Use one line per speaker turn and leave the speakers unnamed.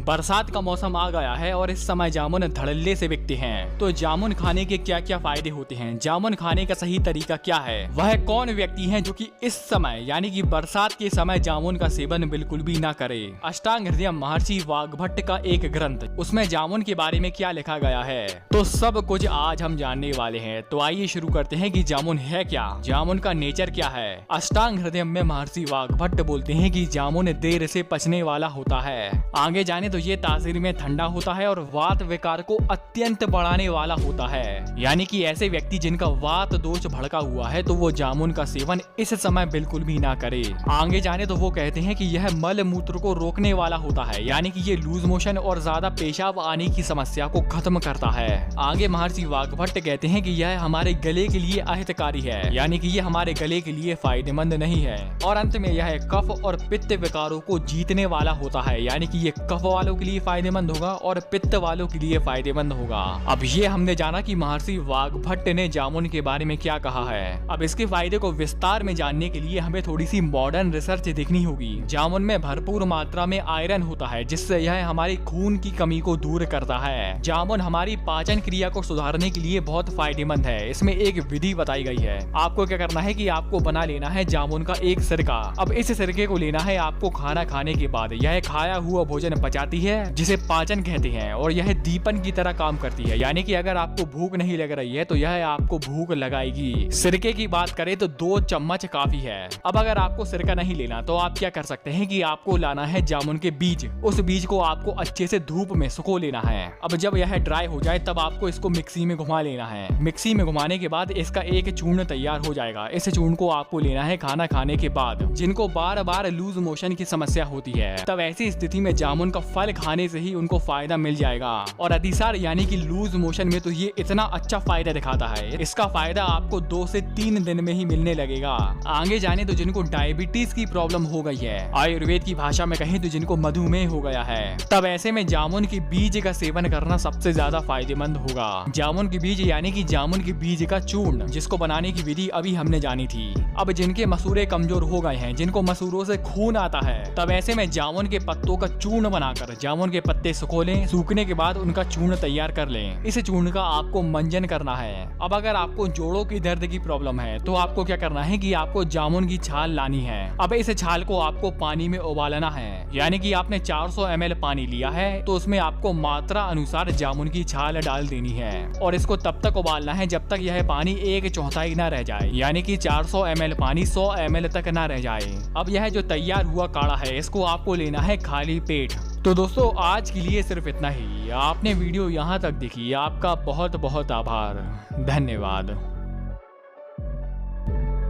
बरसात का मौसम आ गया है और इस समय जामुन धड़ल्ले से बिकते हैं। तो जामुन खाने के क्या क्या फायदे होते हैं, जामुन खाने का सही तरीका क्या है, वह कौन व्यक्ति हैं जो कि इस समय यानी कि बरसात के समय जामुन का सेवन बिल्कुल भी ना करे। अष्टांग हृदय महर्षि वाग्भट का एक ग्रंथ, उसमें जामुन के बारे में क्या लिखा गया है, तो सब कुछ आज हम जानने वाले हैं। तो आइए शुरू करते हैं कि जामुन है क्या, जामुन का नेचर क्या है। अष्टांग हृदय में महर्षि वाग्भट बोलते हैं कि जामुन देर से पचने वाला होता है। आगे जाने तो ये तासीर में ठंडा होता है और वात विकार को अत्यंत बढ़ाने वाला होता है। यानी कि ऐसे व्यक्ति जिनका वात दोष भड़का हुआ है तो वो जामुन का सेवन इस समय बिल्कुल भी ना करे। आगे जाने तो वो कहते हैं कि यह मल मूत्र को रोकने वाला होता है, यानी कि ये लूज मोशन और ज्यादा पेशाब आने की समस्या को खत्म करता है। आगे महर्षि वाग्भट कहते हैं कि यह हमारे गले के लिए अहितकारी है, यानी कि ये हमारे गले के लिए फायदेमंद नहीं है। और अंत में यह कफ और पित्त विकारों को जीतने वाला होता है, यानी कि ये कफ वालों के लिए फायदेमंद होगा और पित्त वालों के लिए फायदेमंद होगा। अब ये हमने जाना कि महर्षि वाग्भट ने जामुन के बारे में क्या कहा है। अब इसके फायदे को विस्तार में जानने के लिए हमें थोड़ी सी मॉडर्न रिसर्च देखनी होगी। जामुन में भरपूर मात्रा में आयरन होता है, जिससे यह हमारी खून की कमी को दूर करता है। जामुन हमारी पाचन क्रिया को सुधारने के लिए बहुत फायदेमंद है। इसमें एक विधि बताई गई है। आपको क्या करना है कि आपको बना लेना है जामुन का एक सिरका। अब इस सिरके को लेना है आपको खाना खाने के बाद। यह खाया हुआ भोजन पचाती है, जिसे पाचन कहते हैं, और यह दीपन की तरह काम करती है, यानी कि अगर आपको भूख नहीं लग रही है तो यह आपको भूख लगाएगी। सिरके की बात करें तो 2 चम्मच काफी है। अब अगर आपको सिरका नहीं लेना तो आप क्या कर सकते हैं कि आपको लाना है जामुन के बीज। उस बीज को आपको अच्छे से धूप में सुखो लेना है। अब जब यह ड्राई हो जाए तब आपको इसको मिक्सी में घुमा लेना है। मिक्सी में घुमाने के बाद इसका एक चूर्ण तैयार हो जाएगा। इस चूर्ण को आपको लेना है खाना खाने के बाद। जिनको बार बार लूज मोशन की समस्या होती है, तब ऐसी स्थिति में जामुन का फल खाने से ही उनको फायदा मिल जाएगा। और अतिसार यानी कि लूज मोशन में तो ये इतना अच्छा फायदा दिखाता है, इसका फायदा आपको 2 से 3 दिन में ही मिलने लगेगा। आगे जाने तो जिनको डायबिटीज की प्रॉब्लम हो गई है, आयुर्वेद की भाषा में कहें तो जिनको मधुमेह हो गया है, तब ऐसे में जामुन के बीज का सेवन करना सबसे ज्यादा फायदेमंद होगा। जामुन के बीज यानी कि जामुन के बीज का चूर्ण, जिसको बनाने की विधि अभी हमने जानी थी। अब जिनके मसूड़े कमजोर हो गए हैं, जिनको मसूड़ों से खून आता है, तब ऐसे में जामुन के पत्तों का चूर्ण बनाकर जामुन के पत्ते सुखो लें। सूखने के बाद उनका चूर्ण तैयार कर लें। इस चूर्ण का आपको मंजन करना है। अब अगर आपको जोड़ों की दर्द की प्रॉब्लम है तो आपको क्या करना है कि आपको जामुन की छाल लानी है। अब इस छाल को आपको पानी में उबालना है, यानी कि आपने 400 ml पानी लिया है तो उसमें आपको मात्रा अनुसार जामुन की छाल डाल देनी है और इसको तब तक उबालना है जब तक यह पानी 1/4 ना रह जाए, यानी कि 400 ml पानी 100 ml तक ना रह जाए। अब यह जो तैयार हुआ काढ़ा है, इसको आपको लेना है खाली पेट। तो दोस्तों आज के लिए सिर्फ इतना ही। आपने वीडियो यहाँ तक देखी, आपका बहुत बहुत आभार, धन्यवाद।